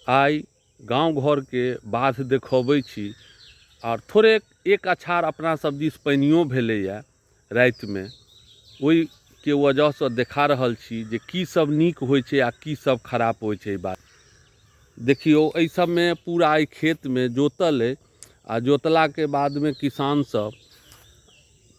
आइ गाँव घर के बाध देखबै छी और थोड़े एक अछाड़ अपना सब दिस पानियो भेलैया राति में, ओहि के वजह से देखा रहल छी जे की सब नीक होइ छै आ की सब खराब होइ छै। बात देखियो एहि सब में पूरा एहि खेत में जोतल है आ जोतला के बाद में किसान सब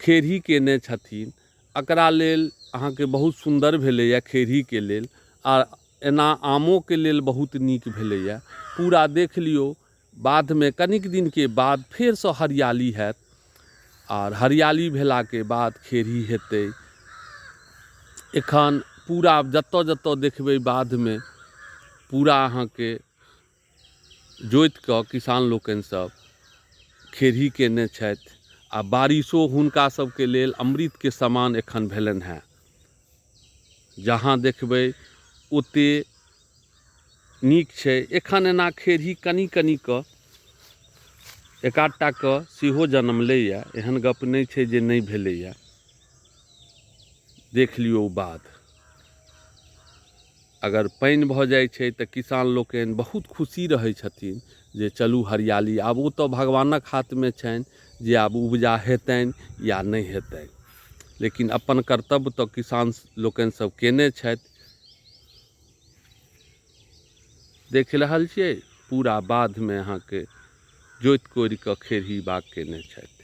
खेड़ी केने छथिन, एकरा लेल अहाँके बहुत सुंदर भेलैया खेड़ी के लेल, आ एना आमो के लेल बहुत नीक भेलैया। पूरा देख लियो बाद में कनिक दिन के बाद फेर से हरियाली हैत और हरियाली भेला के बाद खेड़ी हेतै। एखन पूरा जतऽ जतऽ देखबै बाध में पूरा अहाँके जोति कऽ किसान लोकनि सब खेड़ी केने छथि आ बारिशो हुनका सबके लेल अमृत के समान एखन भेलनि हैं। जहाँ देखबै ओते नीक छै। एखन एना खेड़ी कनि कनि कऽ एक आधटा कऽ सेहो जनमलैया, एहन गप नहि छै जे नहि भेलैया। देख लियौ बात, अगर पानि भऽ जाइ छै तऽ किसान लोकनि बहुत खुशी रहै छथिन जे चलू हरियाली, आब ओ तऽ भगवानक हाथ में छनि जे आब उपजा हेतनि या नहि हेतनि, लेकिन अपन कर्तव्य तऽ किसान लोकनि सब केने छथि। देख रहल छियै पूरा बाध में अहाँके जोति कोरि कऽ खेड़ी बाग केने छथि।